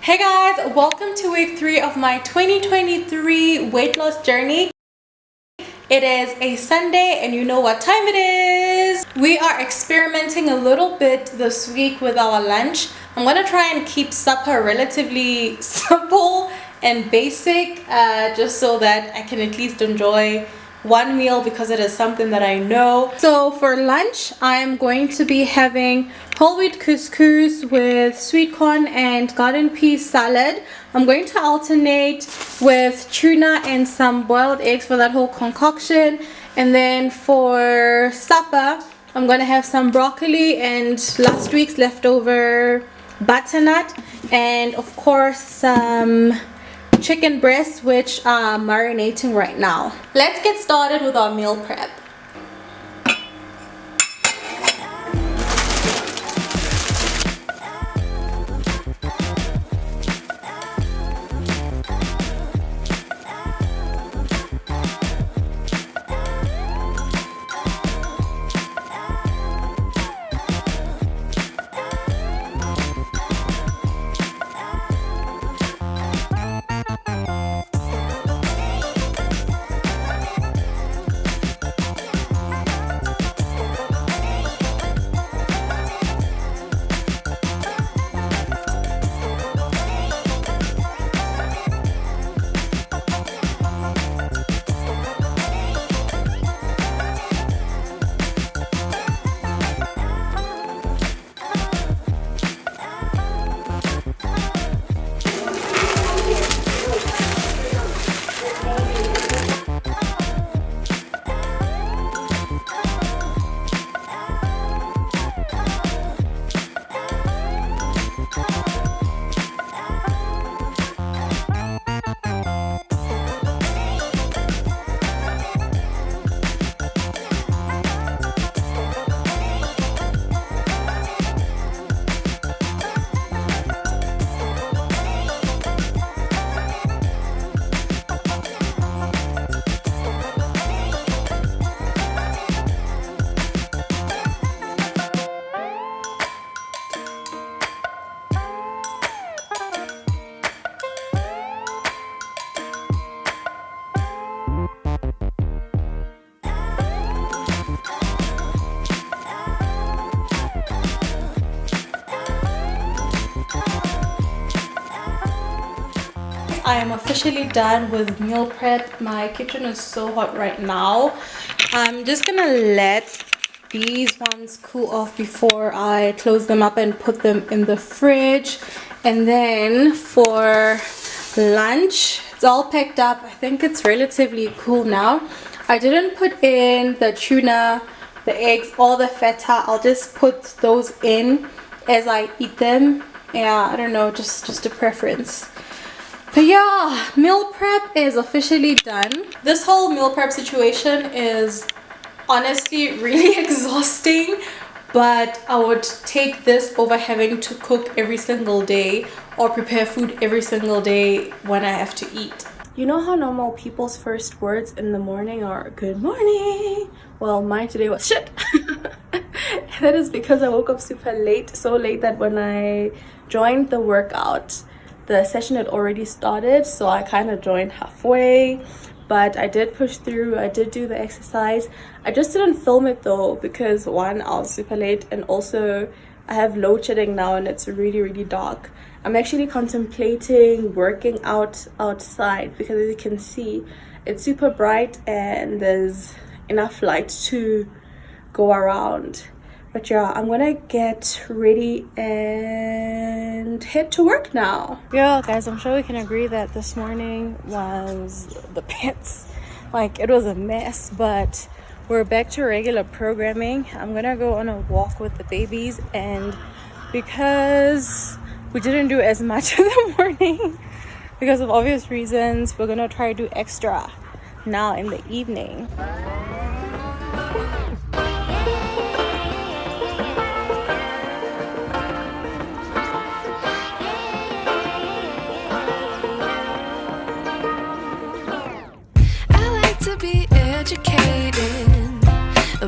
Hey guys, welcome to week 3 of my 2023 weight loss journey. It is a Sunday and you know what time it is. We are experimenting a little bit this week with our lunch. I'm gonna try and keep supper relatively simple and basic, just so that I can at least enjoy one meal because it is something that I know. So for lunch, I am going to be having whole wheat couscous with sweet corn and garden pea salad. I'm going to alternate with tuna and some boiled eggs for that whole concoction. And then for supper, I'm going to have some broccoli and last week's leftover butternut, and of course some chicken breasts, which are marinating right now. Let's get started with our meal prep. I am officially done with meal prep. My kitchen is so hot right now. I'm just gonna let these ones cool off before I close them up and put them in the fridge. And then for lunch, it's all packed up. I think it's relatively cool now. I didn't put in the tuna, the eggs, or the feta. I'll just put those in as I eat them. Yeah, I don't know, just a preference. But yeah, meal prep is officially done. This whole meal prep situation is honestly really exhausting, but I would take this over having to cook every single day or prepare food every single day when I have to eat. You know how normal people's first words in the morning are good morning? Well, mine today was shit. That is because I woke up super late, so late that when I joined the workout, the session had already started, so I kind of joined halfway, but I did push through. I did do the exercise. I just didn't film it though because one, I was super late, and also I have load shedding now and it's really dark. I'm actually contemplating working out outside because as you can see, it's super bright and there's enough light to go around. But yeah, I'm gonna get ready and head to work now. Yeah, guys, I'm sure we can agree that this morning was the pits. Like, it was a mess, but we're back to regular programming. I'm gonna go on a walk with the babies, and because we didn't do as much in the morning because of obvious reasons, we're gonna try to do extra now in the evening.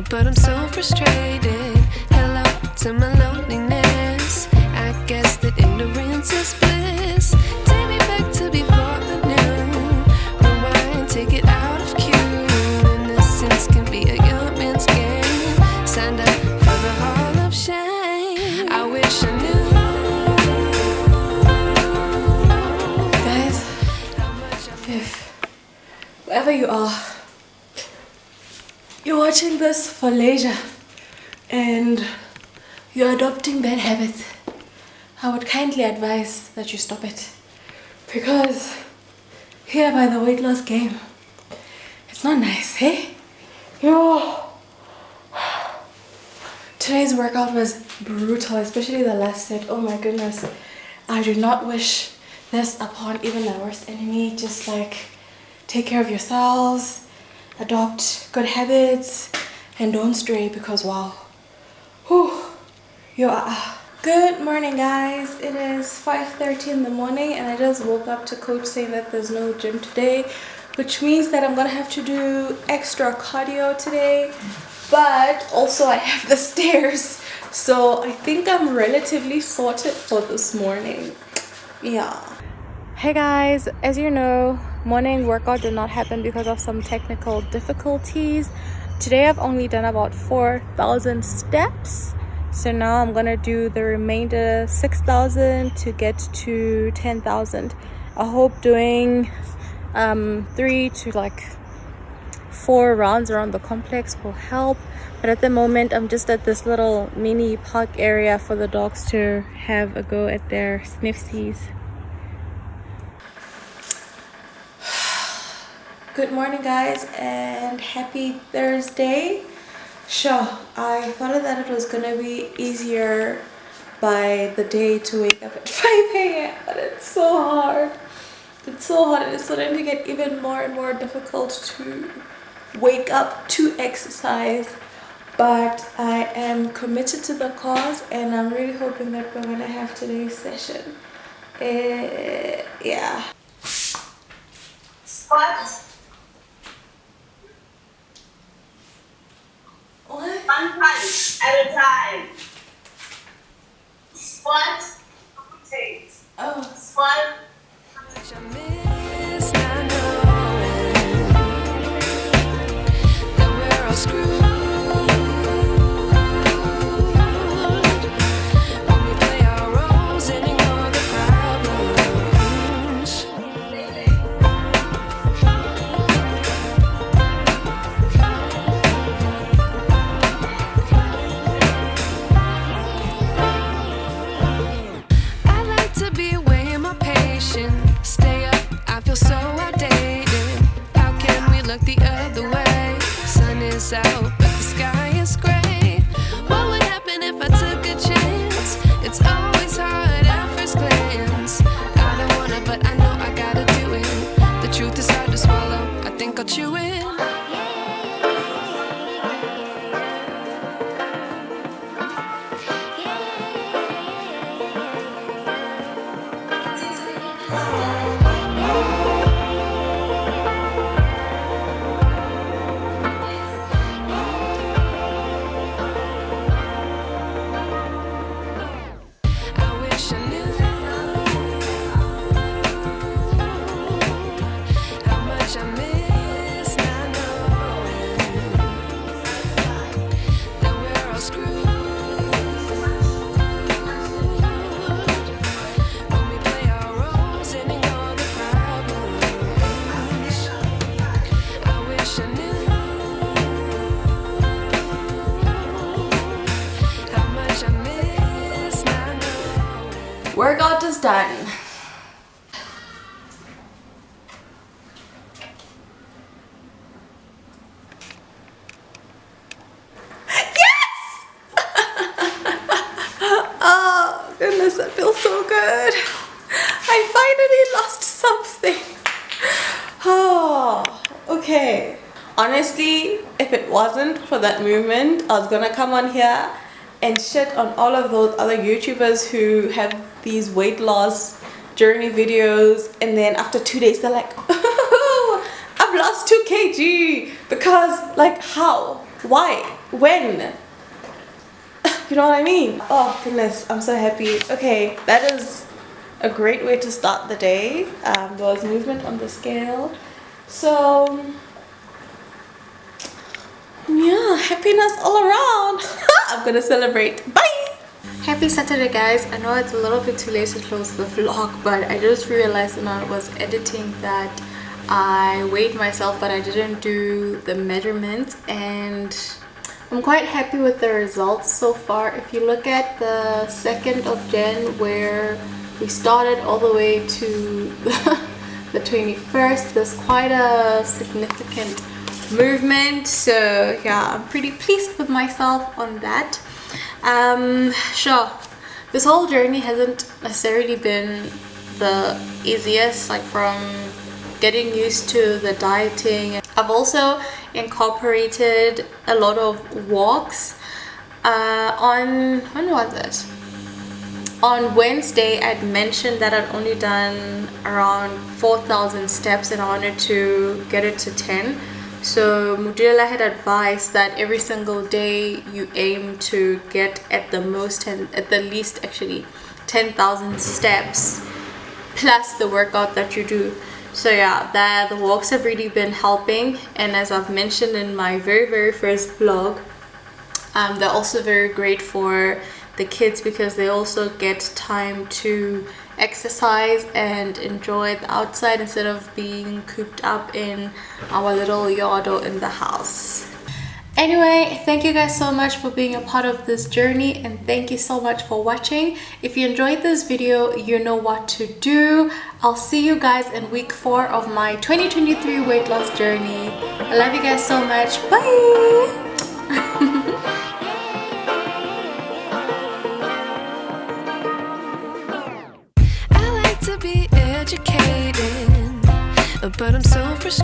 But I'm so frustrated. Hello to my loneliness. I guess that ignorance is bliss. wherever you are, you're watching this for leisure and you're adopting bad habits, I would kindly advise that you stop it, because here by the weight loss game, it's not nice, hey? Yo. Today's workout was brutal, especially the last set. Oh my goodness. I do not wish this upon even the worst enemy. Just like take care of yourselves, adopt good habits, and don't stray, because wow. Whew. You are. Good morning, guys. It is 5:30 in the morning and I just woke up to coach saying that there's no gym today, which means that I'm gonna have to do extra cardio today. But also I have the stairs, so I think I'm relatively sorted for this morning. Yeah. Hey guys, as you know, morning workout did not happen because of some technical difficulties. Today I've only done about 4,000 steps. So now I'm gonna do the remainder 6,000 to get to 10,000. I hope doing 3 to like 4 rounds around the complex will help, but at the moment I'm just at this little mini park area for the dogs to have a go at their sniffsies. Good morning, guys, and happy Thursday. Sure, I thought that it was gonna be easier by the day to wake up at 5 a.m. but it's so hard. It's so hard, and it's starting to get even more and more difficult to wake up to exercise, but I am committed to the cause and I'm really hoping that we're gonna have today's session. Yeah. Squat. What? 1 punch at a time. Squat. Rotate. Oh. Squat. I miss not knowing that we're all screwed when we play our roles and ignore the problems. I like to be away in my patience. Stay up, I feel so outdated. How can we look the other way? Sun is out, but the sky is gray. What would happen if I took a chance? It's always hard at first glance. I don't wanna, but I know I gotta do it. The truth is hard to swallow, I think I'll chew it. I wish I knew how much I miss not knowing that we're all screwed when we play our roles and ignore the problems. I wish I knew how much I miss not knowing. Workout is done. Yes! Oh goodness, that feels so good. I finally lost something. Oh, okay. Honestly, if it wasn't for that movement, I was gonna come on here and shit on all of those other YouTubers who have these weight loss journey videos, and then after 2 days they're like, I've lost 2 kg, because like how, why, when? You know what I mean? Oh goodness, I'm so happy. Okay, that is a great way to start the day. There was movement on the scale, so yeah, happiness all around. I'm gonna celebrate. Bye. Happy Saturday, guys. I know it's a little bit too late to close the vlog, but I just realized when I was editing that I weighed myself, but I didn't do the measurements, and I'm quite happy with the results so far. If you look at the 2nd of Jan where we started all the way to the 21st, there's quite a significant movement. So yeah, I'm pretty pleased with myself on that. Sure, this whole journey hasn't necessarily been the easiest, like from getting used to the dieting. I've also incorporated a lot of walks. When was it? On Wednesday, I'd mentioned that I'd only done around 4,000 steps and I wanted to get it to 10. So Mudila had advised that every single day you aim to get at the least 10,000 steps plus the workout that you do. So yeah, the walks have really been helping, and as I've mentioned in my very first vlog, they're also very great for the kids because they also get time to exercise and enjoy the outside instead of being cooped up in our little yard or in the house. Anyway, thank you guys so much for being a part of this journey, and thank you so much for watching. If you enjoyed this video, you know what to do. I'll see you guys in week 4 of my 2023 weight loss journey. I love you guys so much. Bye. I like to be educated, but I'm so frustrated.